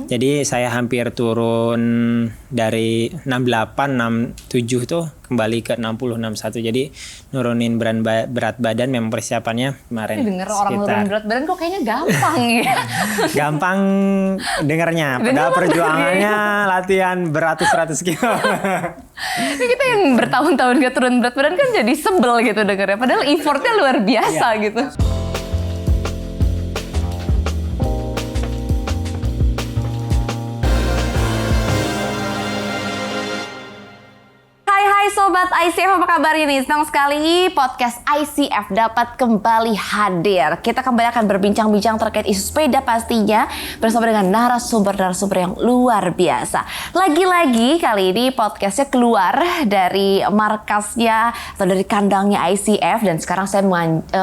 Jadi saya hampir turun dari 68, 67 tuh kembali ke 60, 61. Jadi nurunin berat badan memang persiapannya kemarin. Dengar orang nurunin berat badan kok kayaknya gampang ya. Gampang dengarnya, padahal perjuangannya latihan beratus-ratus kilo. Ini kita yang bertahun-tahun gak turun berat badan kan jadi sebel gitu dengarnya. Padahal effortnya luar biasa gitu. Hai Sobat ICF, apa kabarnya nih? Senang sekali podcast ICF dapat kembali hadir. Kita kembali akan berbincang-bincang terkait isu sepeda pastinya bersama dengan narasumber-narasumber yang luar biasa. Lagi-lagi kali ini podcastnya keluar dari markasnya atau dari kandangnya ICF. Dan sekarang saya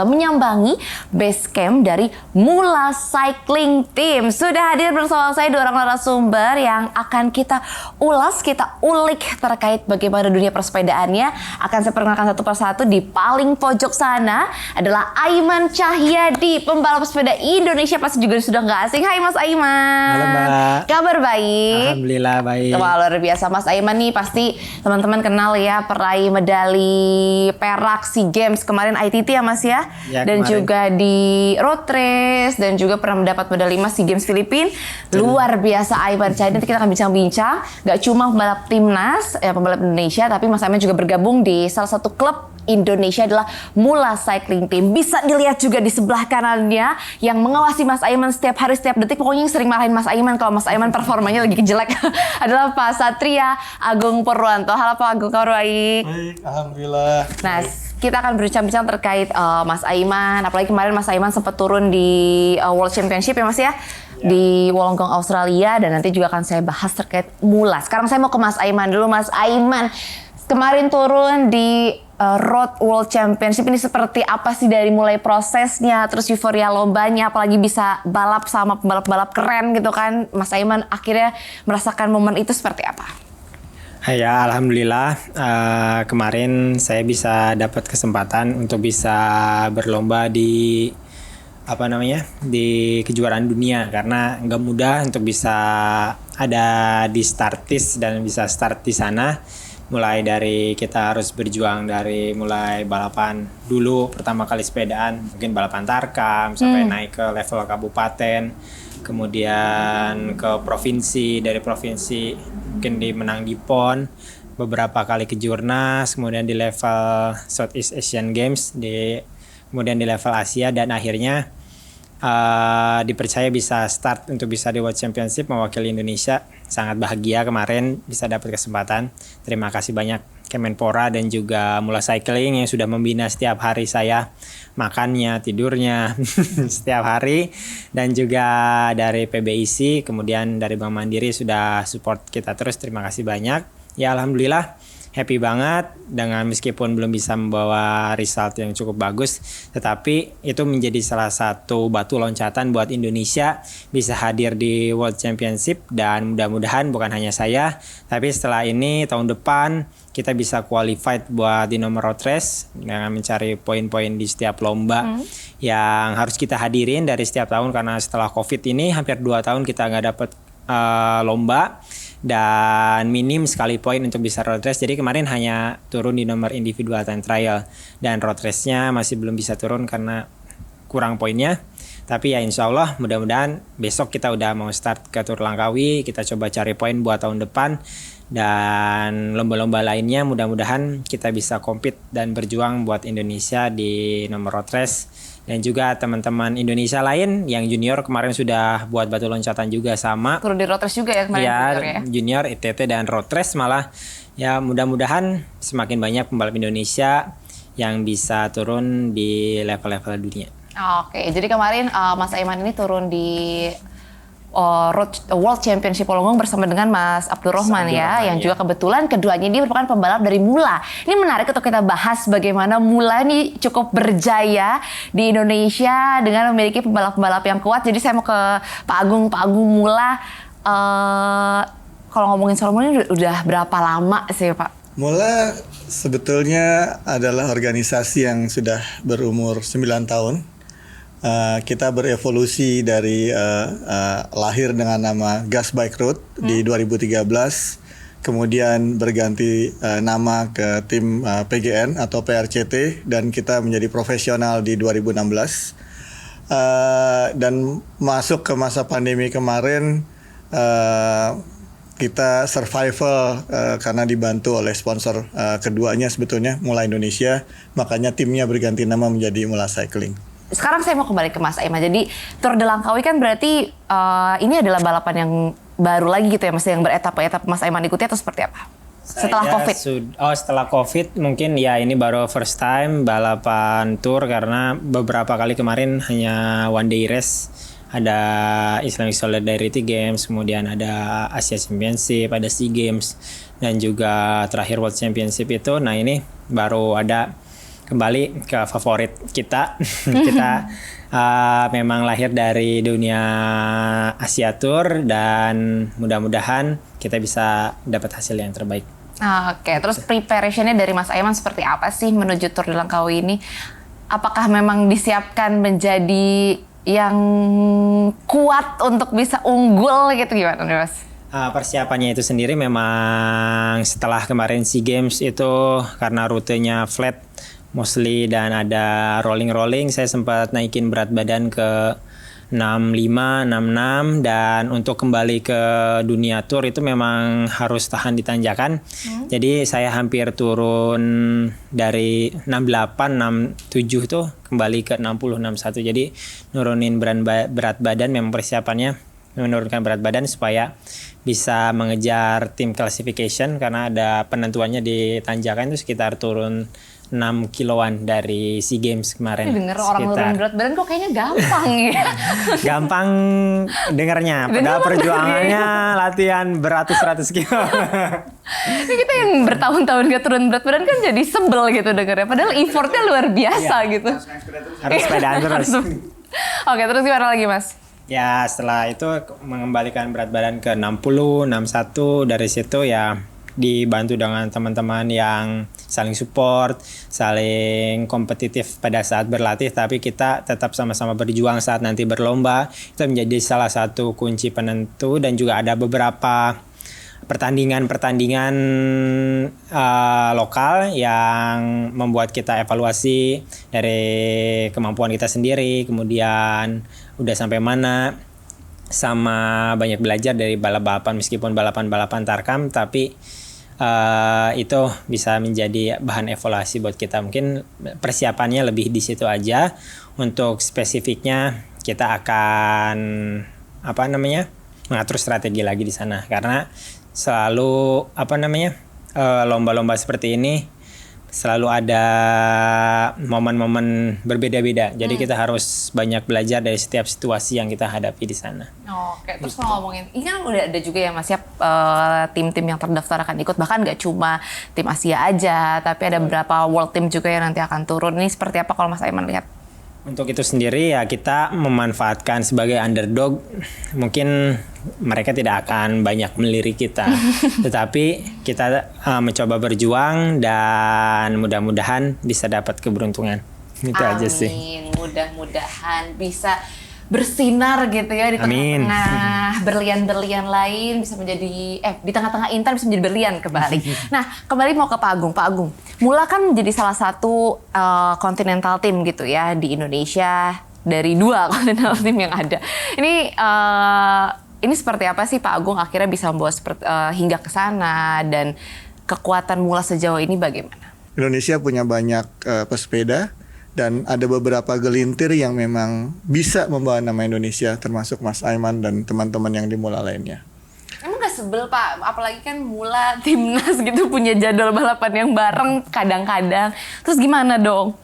menyambangi base camp dari Mula Cycling Team. Sudah hadir bersama saya dua orang narasumber yang akan kita ulas, kita ulik terkait bagaimana dunia persepedaannya. Akan saya perkenalkan satu persatu. Di paling pojok sana adalah Aiman Cahyadi, pembalap sepeda Indonesia, pasti juga sudah nggak asing. Hai Mas Aiman. Halo Mbak. Kabar baik? Alhamdulillah baik. Wah, luar biasa. Mas Aiman nih pasti teman-teman kenal ya, peraih medali perak SEA Games kemarin ITT ya Mas ya? Ya, dan kemarin. juga di road race dan juga pernah mendapat medali emas SEA Games Filipina. Luar biasa Aiman Cahyadi. Nanti kita akan bincang-bincang. Gak cuma pembalap timnas, pembalap Indonesia, tapi Mas Aiman juga bergabung di salah satu klub Indonesia adalah Mula Cycling Team. Bisa dilihat juga di sebelah kanannya yang mengawasi Mas Aiman setiap hari, setiap detik. Pokoknya yang sering marahin Mas Aiman kalau Mas Aiman performanya lagi jelek adalah Pak Satria Agung Purwanto. Halo Pak Agung, kabar baik? Baik, alhamdulillah. Nah, kita akan berbincang-bincang terkait Mas Aiman. Apalagi kemarin Mas Aiman sempat turun di World Championship ya Mas ya? Di Wollongong Australia, dan nanti juga akan saya bahas terkait Mula. Sekarang saya mau ke Mas Aiman dulu. Mas Aiman, kemarin turun di Road World Championship, ini seperti apa sih dari mulai prosesnya, terus euforia lombanya, apalagi bisa balap sama pembalap-pembalap keren gitu kan. Mas Aiman akhirnya merasakan momen itu seperti apa? Ya, alhamdulillah kemarin saya bisa dapat kesempatan untuk bisa berlomba di di kejuaraan dunia, karena nggak mudah untuk bisa ada di startis dan bisa start di sana. Mulai dari kita harus berjuang dari mulai balapan dulu pertama kali sepedaan, mungkin balapan tarkam sampai naik ke level kabupaten, kemudian ke provinsi, dari provinsi mungkin dimenang di PON, beberapa kali ke Jurnas, kemudian di level Southeast Asian Games, kemudian di level Asia, dan akhirnya dipercaya bisa start untuk bisa di World Championship mewakili Indonesia. Sangat bahagia kemarin bisa dapat kesempatan. Terima kasih banyak Kemenpora dan juga Mula Cycling yang sudah membina setiap hari saya, makannya, tidurnya setiap hari, dan juga dari PBIC, kemudian dari Bank Mandiri sudah support kita terus. Terima kasih banyak. Ya, alhamdulillah happy banget dengan meskipun belum bisa membawa result yang cukup bagus, tetapi itu menjadi salah satu batu loncatan buat Indonesia bisa hadir di World Championship. Dan mudah-mudahan bukan hanya saya, tapi setelah ini tahun depan kita bisa qualified buat di nomor road race dengan mencari poin-poin di setiap lomba yang harus kita hadirin dari setiap tahun, karena setelah COVID ini hampir 2 tahun kita nggak dapat lomba dan minim sekali poin untuk bisa road race. Jadi kemarin hanya turun di nomor individual time trial, dan road race-nya masih belum bisa turun karena kurang poinnya. Tapi ya insya Allah mudah-mudahan besok kita udah mau start ke Tour Langkawi. Kita coba cari poin buat tahun depan, dan lomba-lomba lainnya mudah-mudahan kita bisa compete dan berjuang buat Indonesia di nomor road race. Dan juga teman-teman Indonesia lain yang junior kemarin sudah buat batu loncatan juga sama. Turun di road race juga ya kemarin ya? Junior, ITT dan road race malah. Ya, mudah-mudahan semakin banyak pembalap Indonesia yang bisa turun di level-level dunia. Oke, jadi kemarin Mas Aiman ini turun di World Championship Wollongong bersama dengan Mas Abdurrahman ya, yang juga kebetulan keduanya ini merupakan pembalap dari Mula. Ini menarik untuk kita bahas bagaimana Mula ini cukup berjaya di Indonesia dengan memiliki pembalap-pembalap yang kuat. Jadi saya mau ke Pak Agung. Pak Agung, Mula kalau ngomongin soal Mula ini udah berapa lama sih Pak? Mula sebetulnya adalah organisasi yang sudah berumur 9 tahun. Kita berevolusi dari lahir dengan nama Gas Bike Road di 2013, kemudian berganti nama ke tim PGN atau PRCT, dan kita menjadi profesional di 2016. Dan masuk ke masa pandemi kemarin, kita survival karena dibantu oleh sponsor keduanya sebetulnya, Mula Indonesia, makanya timnya berganti nama menjadi Mula Cycling. Sekarang saya mau kembali ke Mas Aiman. Jadi Tour de Langkawi kan berarti ini adalah balapan yang baru lagi gitu ya, Mas, yang beretapa-etapa. Mas Aiman ikuti atau seperti apa? Setelah COVID? Setelah COVID mungkin ya ini baru first time balapan Tour, karena beberapa kali kemarin hanya one day race. Ada Islamic Solidarity Games, kemudian ada Asia Championship, ada SEA Games, dan juga terakhir World Championship itu. Nah ini baru ada kembali ke favorit kita. Kita memang lahir dari dunia Asia Tour, dan mudah-mudahan kita bisa dapat hasil yang terbaik. Oke, terus preparationnya dari Mas Aiman seperti apa sih menuju Tour de Langkawi ini? Apakah memang disiapkan menjadi yang kuat untuk bisa unggul gitu, gimana nih, Mas? Persiapannya itu sendiri memang setelah kemarin SEA Games itu karena rutenya flat mostly dan ada rolling, saya sempat naikin berat badan ke 65, 66, dan untuk kembali ke dunia tour itu memang harus tahan di tanjakan. Jadi saya hampir turun dari 68, 67 tuh kembali ke 60, 61. Jadi nurunin berat badan, memang persiapannya menurunkan berat badan supaya bisa mengejar tim classification, karena ada penentuannya di tanjakan itu sekitar turun 6 kiloan dari SEA Games kemarin. Denger orang nurunin berat badan kok kayaknya gampang ya. Gampang dengarnya, padahal perjuangannya latihan beratus-ratus kilo. Ini kita yang bertahun-tahun gak turun berat badan kan jadi sebel gitu dengernya. Padahal effortnya luar biasa gitu. Harus sepedaan terus. Oke, terus gimana lagi, Mas? Ya setelah itu mengembalikan berat badan ke 60, 61, dari situ ya dibantu dengan teman-teman yang saling support, saling kompetitif pada saat berlatih, tapi kita tetap sama-sama berjuang saat nanti berlomba. Itu menjadi salah satu kunci penentu, dan juga ada beberapa pertandingan lokal yang membuat kita evaluasi dari kemampuan kita sendiri, kemudian udah sampai mana, sama banyak belajar dari balapan, meskipun balapan tarkam, tapi itu bisa menjadi bahan evaluasi buat kita. Mungkin persiapannya lebih di situ aja. Untuk spesifiknya kita akan mengatur strategi lagi di sana, karena selalu lomba-lomba seperti ini selalu ada momen-momen berbeda-beda. Jadi kita harus banyak belajar dari setiap situasi yang kita hadapi di sana. Oke, terus kalau ngomongin, ini kan udah ada juga ya Mas ya, tim-tim yang terdaftar akan ikut, bahkan gak cuma tim Asia aja, tapi ada beberapa world team juga yang nanti akan turun. Ini seperti apa kalau Mas Aiman lihat? Untuk itu sendiri ya kita memanfaatkan sebagai underdog. Mungkin mereka tidak akan banyak melirik kita, tetapi kita mencoba berjuang dan mudah-mudahan bisa dapat keberuntungan. Itu aja sih. Amin, mudah-mudahan bisa bersinar gitu ya di tengah-tengah berlian-berlian lain, bisa menjadi di tengah-tengah Intan bisa menjadi berlian kembali. Nah, kembali mau ke Pak Agung. Pak Agung, Mula kan menjadi salah satu continental team gitu ya di Indonesia dari 2 continental team yang ada. Ini seperti apa sih Pak Agung akhirnya bisa membawa hingga ke sana, dan kekuatan Mula sejauh ini bagaimana? Indonesia punya banyak pesepeda, dan ada beberapa gelintir yang memang bisa membawa nama Indonesia, termasuk Mas Aiman dan teman-teman yang di Mula lainnya. Emang gak sebel Pak? Apalagi kan Mula, timnas gitu punya jadwal balapan yang bareng kadang-kadang. Terus gimana dong?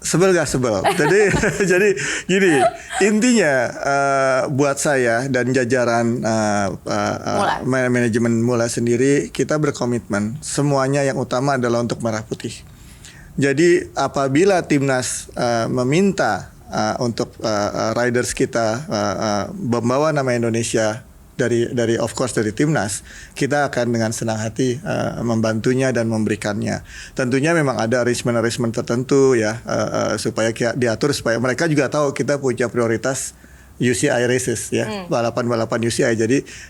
Sebel gak sebel? Jadi gini, intinya buat saya dan jajaran manajemen Mula sendiri, kita berkomitmen semuanya yang utama adalah untuk merah putih. Jadi apabila timnas meminta untuk riders kita membawa nama Indonesia dari of course dari timnas, kita akan dengan senang hati membantunya dan memberikannya. Tentunya memang ada arrangement tertentu ya, supaya diatur supaya mereka juga tahu kita punya prioritas UCI races ya, balapan-balapan UCI.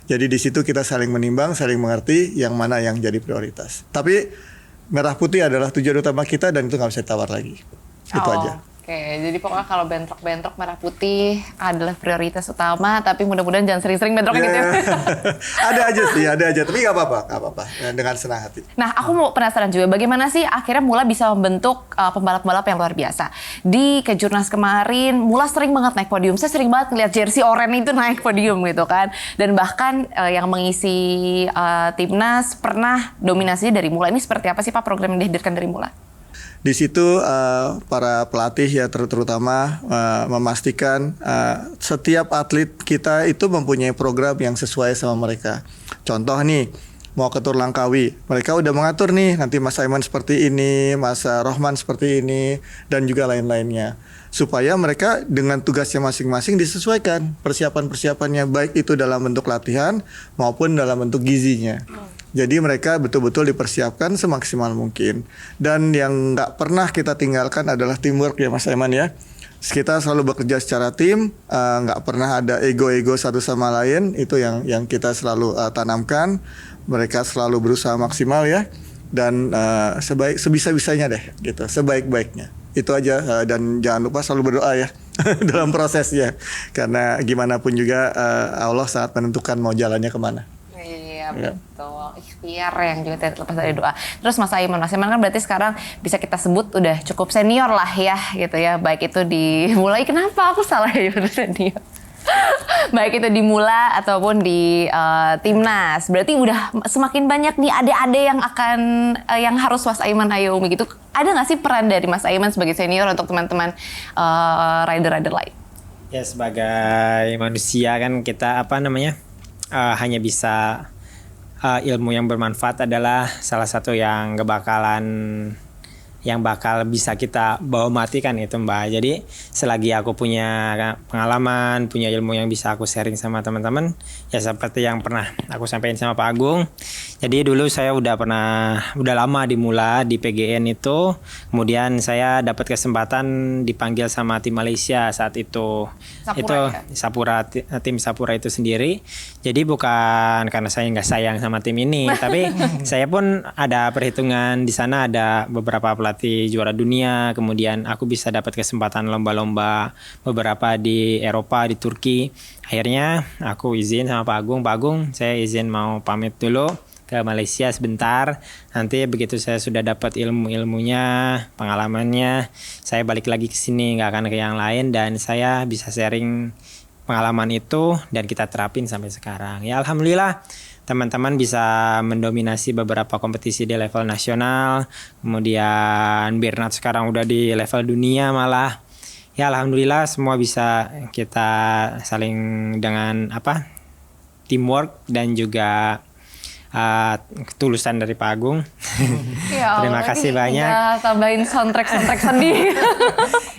Jadi di situ kita saling menimbang, saling mengerti yang mana yang jadi prioritas. Tapi merah putih adalah tujuan utama kita dan itu nggak bisa tawar lagi. Itu aja. Oke, jadi pokoknya kalau bentrok-bentrok merah putih adalah prioritas utama, tapi mudah-mudahan jangan sering-sering bentroknya gitu. ada aja. Tapi nggak apa-apa, dengan senang hati. Nah, aku mau penasaran juga, bagaimana sih akhirnya Mula bisa membentuk pembalap-pembalap yang luar biasa? Di Kejurnas kemarin, Mula sering banget naik podium. Saya sering banget ngeliat jersey oranye itu naik podium gitu kan. Dan bahkan yang mengisi timnas pernah dominasinya dari Mula. Ini seperti apa sih Pak program yang dihadirkan dari Mula? Di situ para pelatih ya terutama memastikan setiap atlet kita itu mempunyai program yang sesuai sama mereka. Contoh nih, mau ke Tur Langkawi, mereka udah mengatur nih nanti Mas Aiman seperti ini, Mas Rohman seperti ini, dan juga lain-lainnya. Supaya mereka dengan tugasnya masing-masing disesuaikan persiapan-persiapannya, baik itu dalam bentuk latihan maupun dalam bentuk gizinya. Jadi mereka betul-betul dipersiapkan semaksimal mungkin. Dan yang nggak pernah kita tinggalkan adalah teamwork ya Mas Aiman ya. Kita selalu bekerja secara tim, nggak pernah ada ego-ego satu sama lain. Itu yang kita selalu tanamkan. Mereka selalu berusaha maksimal ya. Dan sebisa-bisanya deh gitu, sebaik-baiknya. Itu aja, dan jangan lupa selalu berdoa ya dalam prosesnya. Karena gimana pun juga Allah sangat menentukan mau jalannya kemana. Iya betul, ikhtiar yang juga tidak lepas dari doa. Terus Mas Aiman kan berarti sekarang bisa kita sebut udah cukup senior lah ya gitu ya. Baik itu dimulai, kenapa aku salah ya senior? Baik itu di Mula ataupun di timnas. Berarti udah semakin banyak nih adik-adik yang akan yang harus Mas Aiman ayomi gitu. Ada nggak sih peran dari Mas Aiman sebagai senior untuk teman-teman rider-rider lain? Ya sebagai manusia kan kita hanya bisa ilmu yang bermanfaat adalah salah satu yang bakal bisa kita bawa mati kan itu Mbak. Jadi selagi aku punya pengalaman, punya ilmu yang bisa aku sharing sama teman-teman, ya seperti yang pernah aku sampaikan sama Pak Agung. Jadi dulu saya udah lama di Mula di PGN itu, kemudian saya dapat kesempatan dipanggil sama tim Malaysia saat itu. Tim Sapura itu sendiri. Jadi bukan karena saya nggak sayang sama tim ini, tapi saya pun ada perhitungan di sana, ada beberapa pelatih juara dunia, kemudian aku bisa dapat kesempatan lomba-lomba beberapa di Eropa, di Turki. Akhirnya aku izin sama Pak Agung, saya izin mau pamit dulu ke Malaysia sebentar. Nanti begitu saya sudah dapat ilmunya, pengalamannya, saya balik lagi ke sini, nggak akan ke yang lain, dan saya bisa sharing pengalaman itu dan kita terapin sampai sekarang. Ya alhamdulillah teman-teman bisa mendominasi beberapa kompetisi di level nasional, kemudian Bernat sekarang udah di level dunia malah. Ya alhamdulillah semua bisa kita saling dengan teamwork dan juga ketulusan dari Pak Agung. Ya, terima kasih banyak. Ya, tambahin soundtrack sedih.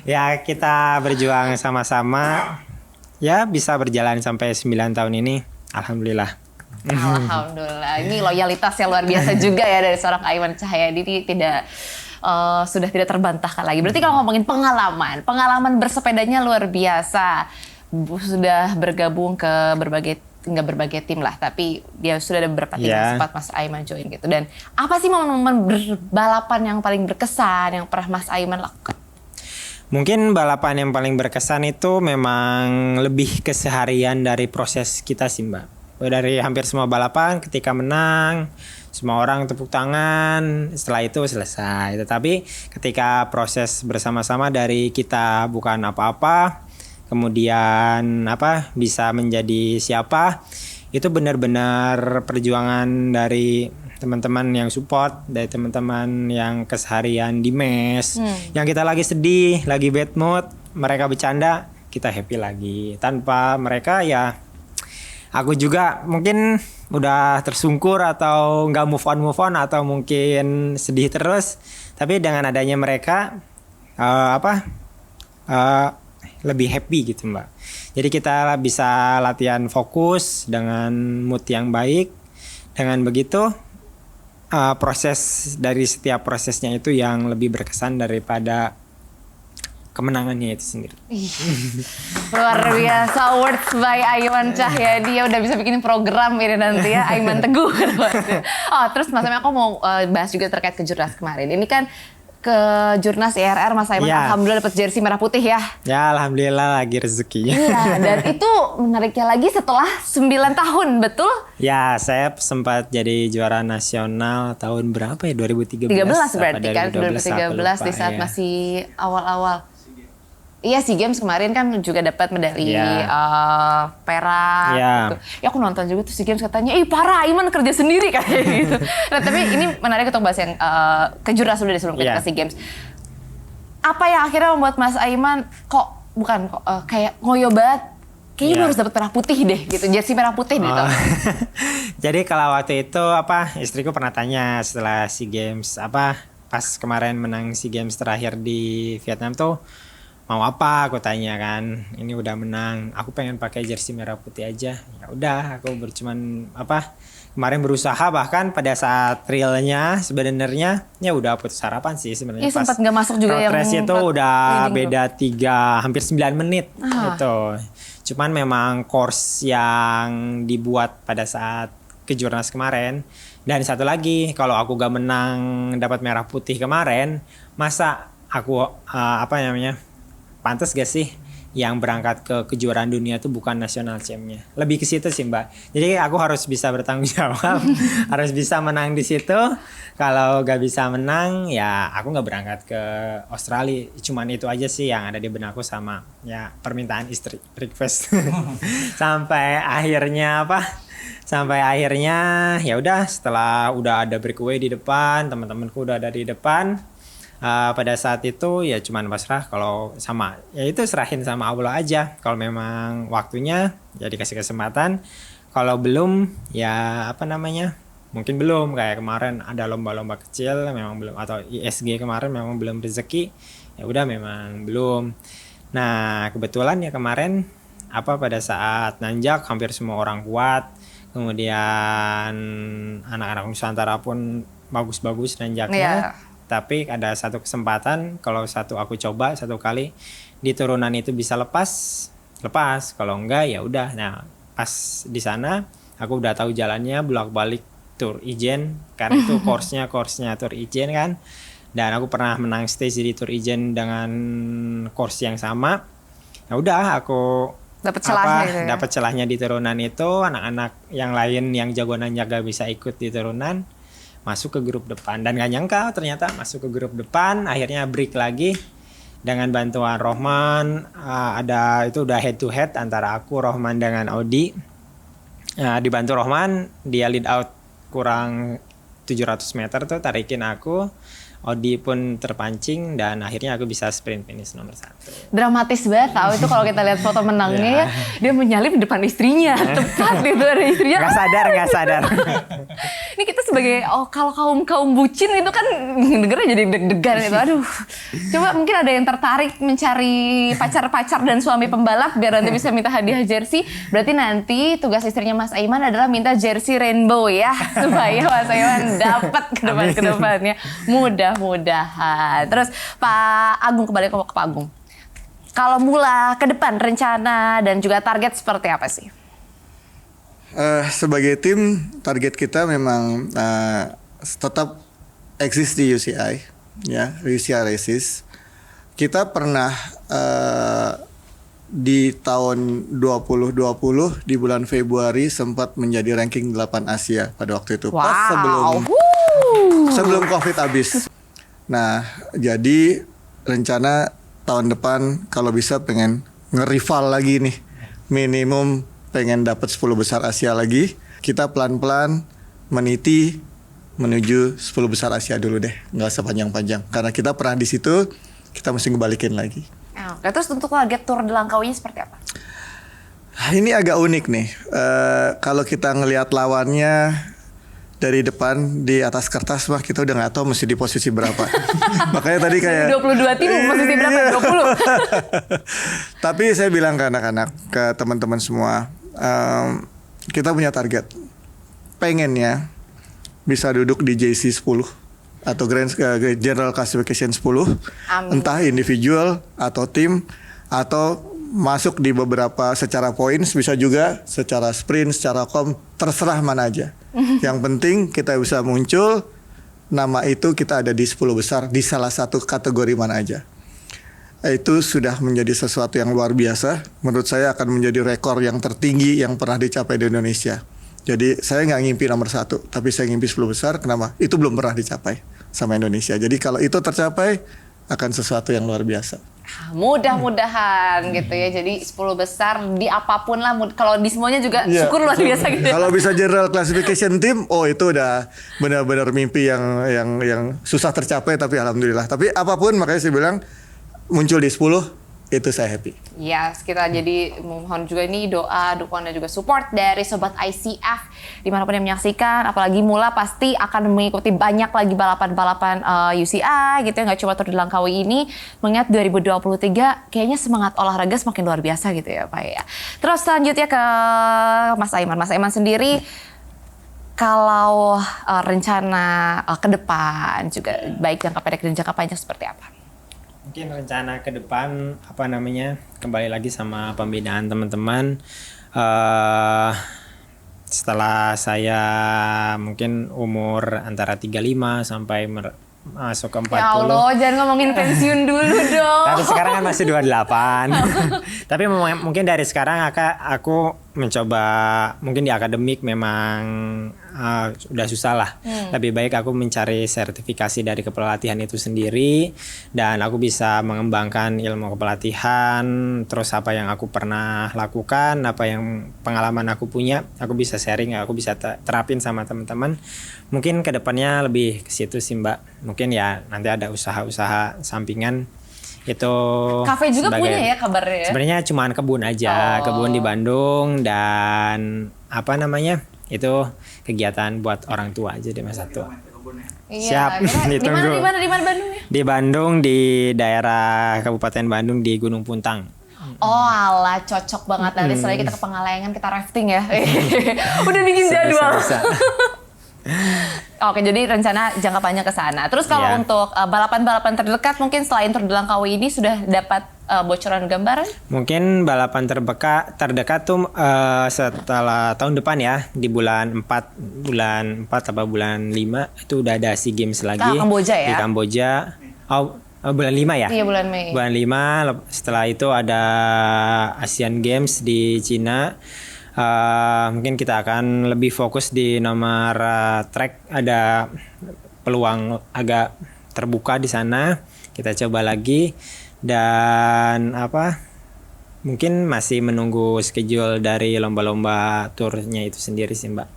Ya kita berjuang sama-sama. Ya bisa berjalan sampai 9 tahun ini. Alhamdulillah. Alhamdulillah. Ini loyalitas yang luar biasa juga ya dari seorang Aiman Cahyadi. Ini sudah tidak terbantahkan lagi. Berarti kalau ngomongin pengalaman bersepedanya luar biasa. Sudah bergabung ke nggak berbagai tim lah, tapi dia sudah ada beberapa tim yang sempat Mas Aiman join gitu. Dan apa sih momen-momen berbalapan yang paling berkesan yang pernah Mas Aiman lakukan? Mungkin balapan yang paling berkesan itu memang lebih keseharian dari proses kita sih Mbak. Dari hampir semua balapan ketika menang, semua orang tepuk tangan, setelah itu selesai. Tetapi ketika proses bersama-sama dari kita bukan apa-apa, kemudian bisa menjadi siapa, itu benar-benar perjuangan dari teman-teman yang support, dari teman-teman yang keseharian di mes, yang kita lagi sedih, lagi bad mood, mereka bercanda, kita happy lagi. Tanpa mereka ya aku juga mungkin udah tersungkur atau nggak move on atau mungkin sedih terus. Tapi dengan adanya mereka lebih happy gitu Mbak. Jadi kita bisa latihan fokus dengan mood yang baik. Dengan begitu proses dari setiap prosesnya itu yang lebih berkesan daripada kemenangannya itu sendiri. Luar biasa, words by Aiman Cahyadi. Dia udah bisa bikin program ini nanti ya, Aiman Teguh. Oh, terus Mas Aiman, aku mau bahas juga terkait kejurnas kemarin. Ini kan Kejurnas IRR Mas Aiman, alhamdulillah dapat jersey merah putih ya. Ya, alhamdulillah lagi rezekinya. Iya, dan itu menariknya lagi setelah 9 tahun, betul? Ya, saya sempat jadi juara nasional tahun berapa ya? 2013. 13 berarti kan, 2013 di saat ya. masih awal-awal. Iya, SEA Games kemarin kan juga dapat medali perak. Ya. Gitu. Ya aku nonton juga tuh SEA Games, katanya, parah, Aiman kerja sendiri kayak gitu. Nah tapi ini menarik untuk bahas yang kejurnas dulu sebelum kita ke SEA Games. Apa yang akhirnya membuat Mas Aiman kayak ngoyo banget? Kayaknya harus dapat merah putih deh gitu, jersey merah putih gitu. Jadi kalau waktu itu istriku pernah tanya setelah SEA Games pas kemarin menang SEA Games terakhir di Vietnam tuh mau apa, aku tanya kan. Ini udah menang, aku pengen pakai jersey merah putih aja. Ya udah, aku kemarin berusaha, bahkan pada saat realnya sebenarnya ya udah putus harapan sih sebenarnya. Iya, sempat nggak masuk juga yang itu udah beda hampir 9 menit gitu. Cuman memang course yang dibuat pada saat kejurnas kemarin, dan satu lagi, kalau aku gak menang dapat merah putih kemarin, masa aku pantas gak sih yang berangkat ke kejuaraan dunia itu bukan nasional champ-nya. Lebih ke situ sih Mbak. Jadi aku harus bisa bertanggung jawab, harus bisa menang di situ. Kalau gak bisa menang, ya aku gak berangkat ke Australia. Cuman itu aja sih yang ada di benakku sama ya permintaan istri, request. Sampai akhirnya ya udah, setelah udah ada breakaway di depan, teman-temanku udah ada di depan. Pada saat itu ya cuman pasrah, kalau sama ya itu serahin sama Allah aja. Kalau memang waktunya ya dikasih kesempatan, kalau belum ya mungkin belum. Kayak kemarin ada lomba-lomba kecil memang belum, atau ISG kemarin memang belum rezeki, ya udah memang belum. Nah kebetulan ya kemarin pada saat nanjak hampir semua orang kuat, kemudian anak-anak Nusantara pun bagus-bagus nanjaknya. Tapi ada satu kesempatan, kalau aku coba satu kali di turunan itu bisa lepas, kalau enggak ya udah. Nah pas di sana aku udah tahu jalannya, bolak-balik Tour Ijen, karena itu course-nya Tour Ijen kan, dan aku pernah menang stage di Tour Ijen dengan course yang sama. Ya udah, aku dapat celahnya di turunan itu. Anak-anak yang lain yang jago nanjak gak bisa ikut di turunan, masuk ke grup depan, dan gak nyangka ternyata masuk ke grup depan. Akhirnya break lagi dengan bantuan Rohman. Itu udah head to head antara aku, Rohman dengan Audi. Dibantu Rohman, dia lead out kurang 700 meter tuh, tarikin aku. Audi pun terpancing dan akhirnya aku bisa sprint finish nomor 1. Dramatis banget tahu itu kalau kita lihat foto menangnya ya, dia menyalip di depan istrinya, tepat gitu ada istrinya. Gak sadar. Ini kita sebagai kalau kaum bucin itu kan dengernya jadi deg-degan itu. Aduh. Coba mungkin ada yang tertarik mencari pacar-pacar dan suami pembalap biar nanti bisa minta hadiah jersey. Berarti nanti tugas istrinya Mas Aiman adalah minta jersey rainbow ya, supaya Mas Aiman dapat ke depannya. Mudah-mudahan. Terus Pak Agung, kembali ke Pak Agung. Kalau mula ke depan rencana dan juga target seperti apa sih? Sebagai tim, target kita memang tetap eksis di UCI, ya, UCI Races. Kita pernah di tahun 2020 di bulan Februari sempat menjadi ranking 8 Asia pada waktu itu. Wow. Pas sebelum Covid habis. Nah, jadi rencana tahun depan kalau bisa pengen ngerival lagi nih. Minimum pengen dapat 10 besar Asia lagi. Kita pelan-pelan meniti menuju 10 besar Asia dulu deh. Nggak usah panjang-panjang. Karena kita pernah di situ, kita mesti ngebalikin lagi. Oke, terus untuk target Tour de Langkawi seperti apa? Ini agak unik nih. Kalau kita ngelihat lawannya, dari depan di atas kertas mah kita udah nggak tahu mesti di posisi berapa. Makanya tadi kayak 22 tim posisi berapa? 20. Tapi saya bilang ke anak-anak, ke teman-teman semua, kita punya target. Pengennya bisa duduk di JC 10 atau General Classification 10. Amin. Entah individual atau tim atau masuk di beberapa secara points, bisa juga secara sprint, secara terserah mana aja. Yang penting kita bisa muncul, nama itu kita ada di 10 besar di salah satu kategori mana aja. Itu sudah menjadi sesuatu yang luar biasa. Menurut saya akan menjadi rekor yang tertinggi yang pernah dicapai di Indonesia. Jadi saya nggak ngimpi nomor 1, tapi saya ngimpi 10 besar. Kenapa? Itu belum pernah dicapai sama Indonesia. Jadi kalau itu tercapai, akan sesuatu yang luar biasa. Mudah-mudahan gitu ya. Jadi 10 besar di apapun lah. Kalau di semuanya juga syukur luar biasa gitu. Kalau bisa General Classification Team, itu udah benar-benar mimpi yang susah tercapai, tapi alhamdulillah. Tapi apapun, makanya saya bilang muncul di 10 itu saya happy. Ya, kita jadi mohon juga ini doa, dukungan dan juga support dari Sobat ICF dimanapun yang menyaksikan. Apalagi Mula pasti akan mengikuti banyak lagi balapan-balapan UCI gitu ya, nggak cuma Tour de Langkawi ini. Mengingat 2023 kayaknya semangat olahraga semakin luar biasa gitu ya Pak ya. Terus selanjutnya ke Mas Aiman. Mas Aiman sendiri, kalau rencana ke depan juga baik jangka pendek dan jangka panjang seperti apa? Mungkin rencana ke depan kembali lagi sama pembinaan teman-teman. Setelah saya mungkin umur antara 35 sampai masuk ke 40. Ya Allah, jangan ngomongin pensiun dulu dong. Tapi sekarang kan masih 28. Tapi mungkin dari sekarang aku mencoba, mungkin di akademik memang udah susah lah. Lebih baik aku mencari sertifikasi dari kepelatihan itu sendiri, dan aku bisa mengembangkan ilmu kepelatihan, terus apa yang aku pernah lakukan, apa yang pengalaman aku punya, aku bisa sharing, aku bisa terapin sama teman-teman. Mungkin kedepannya lebih ke situ sih Mbak. Mungkin ya nanti ada usaha-usaha sampingan itu. Kafe juga punya ya kabarnya ya? Sebenarnya cuma kebun aja, kebun di Bandung, dan itu kegiatan buat orang tua aja di masa tua. Iya, Siap, Di ditunggu. mana Bandung ya? Di Bandung, di daerah Kabupaten Bandung, di Gunung Puntang. Oh alah, cocok banget. Nanti setelah kita ke Pengalengan, kita rafting ya. Udah bikin jadwal. Bisa. Oke, jadi rencana jangka panjang ke sana. Terus kalau untuk balapan-balapan terdekat, mungkin selain Tour de Langkawi ini sudah dapat bocoran gambaran? Mungkin balapan terdekat tuh setelah tahun depan ya, di bulan 4 atau bulan 5 itu udah ada SEA Games lagi. Kamboja ya? Di Kamboja. Bulan 5 ya? Iya, bulan Mei. Bulan 5, setelah itu ada Asian Games di Cina. Mungkin kita akan lebih fokus di nomor track, ada peluang agak terbuka di sana. Kita coba lagi, dan mungkin masih menunggu schedule dari lomba-lomba turnya itu sendiri sih Mbak.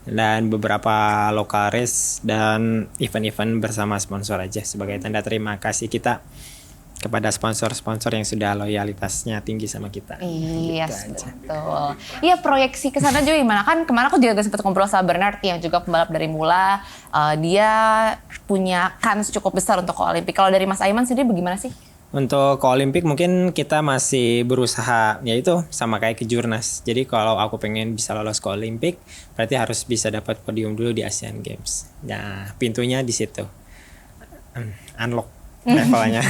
Dan beberapa local race dan event-event bersama sponsor aja sebagai tanda terima kasih kita kepada sponsor-sponsor yang sudah loyalitasnya tinggi sama kita. Iya, gitu betul. Iya, proyeksi ke sana juga gimana? Kan kemarin aku juga sempat ngobrol sama Bernard yang juga pembalap dari Mula. Dia punya kans cukup besar untuk ke Olimpik. Kalau dari Mas Aiman sendiri bagaimana sih? Untuk ke Olimpik mungkin kita masih berusaha, yaitu sama kayak ke Jurnas. Jadi kalau aku pengen bisa lolos ke Olimpik, berarti harus bisa dapat podium dulu di Asian Games. Nah, pintunya di situ. Unlock levelnya.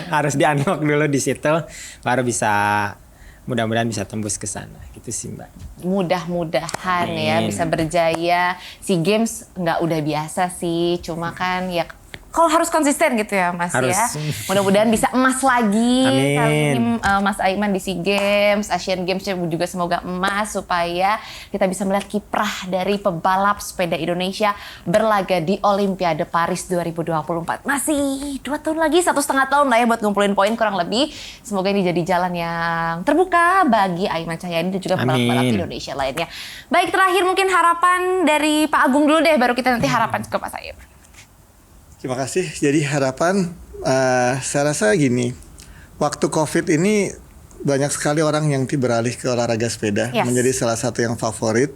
Harus di-unlock dulu di situ, baru bisa, mudah-mudahan bisa tembus ke sana. Gitu sih Mbak. Mudah-mudahan ya bisa berjaya. SEA Games nggak udah biasa sih, cuma kan ya kalau harus konsisten gitu ya Mas harus. Ya. Mudah-mudahan bisa emas lagi. Amin. Kali ini Mas Aiman di SEA Games, Asian Games juga semoga emas, supaya kita bisa melihat kiprah dari pebalap sepeda Indonesia berlaga di Olimpiade Paris 2024. Masih 2 tahun lagi, 1,5 tahun lah ya buat ngumpulin poin kurang lebih. Semoga ini jadi jalan yang terbuka bagi Aiman Cahyadi dan juga pebalap-pebalap Indonesia lainnya. Baik, terakhir mungkin harapan dari Pak Agung dulu deh, baru kita nanti harapan ke Pak Said. Terima kasih. Jadi harapan, saya rasa gini, waktu COVID ini banyak sekali orang yang beralih ke olahraga sepeda, menjadi salah satu yang favorit.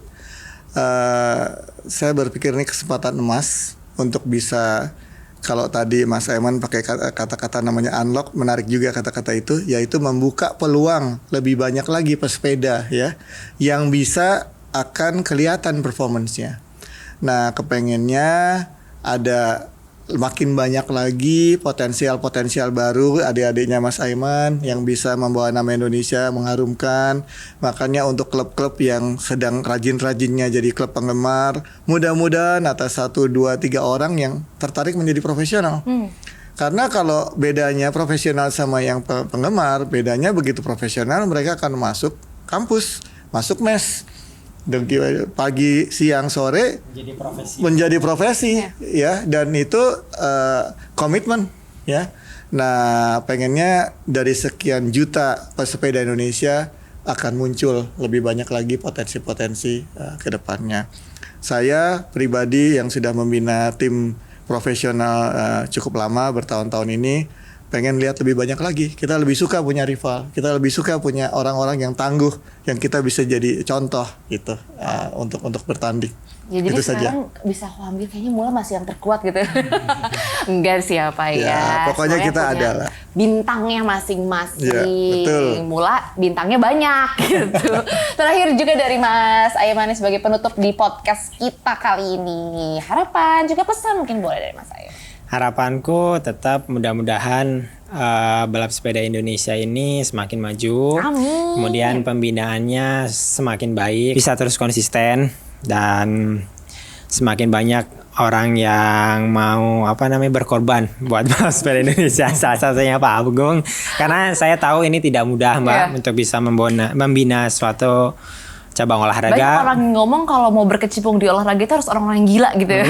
saya berpikir ini kesempatan emas untuk bisa, kalau tadi Mas Aiman pakai kata-kata namanya unlock, menarik juga kata-kata itu, yaitu membuka peluang lebih banyak lagi pesepeda ya, yang bisa akan kelihatan performance-nya. Nah, kepengennya ada makin banyak lagi potensial baru adik-adiknya Mas Aiman yang bisa membawa nama Indonesia mengharumkan. Makanya untuk klub-klub yang sedang rajin-rajinnya jadi klub penggemar, mudah-mudahan atas 1, 2, 3 orang yang tertarik menjadi profesional. Karena kalau bedanya profesional sama yang penggemar, bedanya begitu profesional mereka akan masuk kampus, masuk mes. Pagi, siang, sore menjadi profesi ya, dan itu komitmen ya. Nah, pengennya dari sekian juta pesepeda Indonesia akan muncul lebih banyak lagi potensi-potensi ke depannya. Saya pribadi yang sudah membina tim profesional cukup lama, bertahun-tahun ini, pengen lihat lebih banyak lagi. Kita lebih suka punya rival, kita lebih suka punya orang-orang yang tangguh, yang kita bisa jadi contoh gitu untuk bertanding. Ya, jadi itu sekarang saja. bisa aku ambil kayaknya Mula masih yang terkuat gitu. Enggak siapa ya. Ya, pokoknya Semuanya kita punya ada lah. bintangnya masing-masing. Ya, betul. Mula bintangnya banyak gitu. Terakhir juga dari Mas Aiman sebagai penutup di podcast kita kali ini. Harapan juga pesan mungkin boleh dari Mas Aiman. Harapanku tetap mudah-mudahan balap sepeda Indonesia ini semakin maju. Amin. Kemudian pembinaannya semakin baik, bisa terus konsisten, dan semakin banyak orang yang mau berkorban buat balap sepeda Indonesia. Salah satunya Pak Agung. Karena saya tahu ini tidak mudah, Mbak, untuk bisa membina suatu cabang olahraga. Banyak orang ngomong kalau mau berkecimpung di olahraga itu harus orang-orang yang gila gitu ya.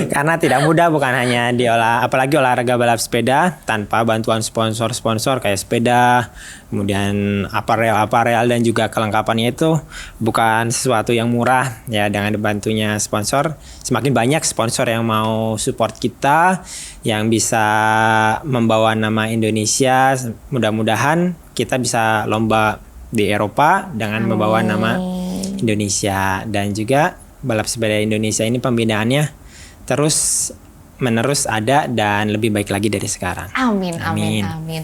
Karena tidak mudah, bukan hanya apalagi olahraga balap sepeda tanpa bantuan sponsor-sponsor kayak sepeda, kemudian aparel dan juga kelengkapannya itu bukan sesuatu yang murah ya. Dengan dibantunya sponsor, semakin banyak sponsor yang mau support kita, yang bisa membawa nama Indonesia. Mudah-mudahan kita bisa lomba di Eropa dengan membawa nama Indonesia, dan juga balap sepeda Indonesia ini pembinaannya terus menerus ada dan lebih baik lagi dari sekarang. Amin.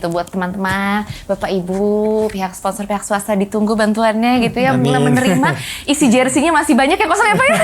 Tuh buat teman-teman, Bapak Ibu, pihak sponsor, pihak swasta, ditunggu bantuannya gitu ya. Mulai menerima isi jersey-nya masih banyak yang kosong ya Pak ya.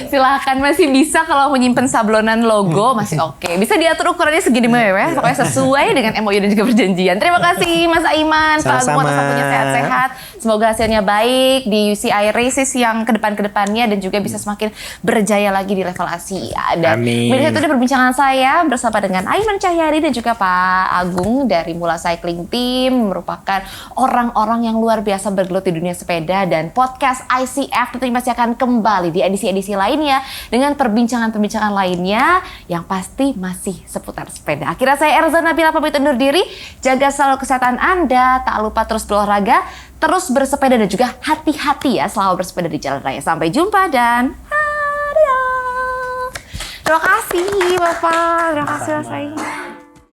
Silahkan, masih bisa kalau menyimpan sablonan logo masih oke. Bisa diatur ukurannya segini ya, pokoknya sesuai dengan MOU dan juga perjanjian. Terima kasih Mas Aiman, Pak Agung, atas waktunya, sehat-sehat. Semoga hasilnya baik di UCI Races yang kedepannya dan juga bisa semakin berjaya lagi di level Asia. Dan amin. Itu perbincangan saya bersama dengan Aiman Cahyadi dan juga Pak Agung dari Mula Cycling Team, merupakan orang-orang yang luar biasa bergelut di dunia sepeda. Dan podcast ICF tentunya masih akan kembali di edisi-edisi lainnya dengan perbincangan-perbincangan lainnya yang pasti masih seputar sepeda. Akhirnya saya Erza Nabila pamit undur diri. Jaga selalu kesehatan Anda, tak lupa terus berolahraga, terus bersepeda, dan juga hati-hati ya selalu bersepeda di jalan raya. Sampai jumpa dan adios. Terima kasih Bapak, terima kasih Mas Aiman.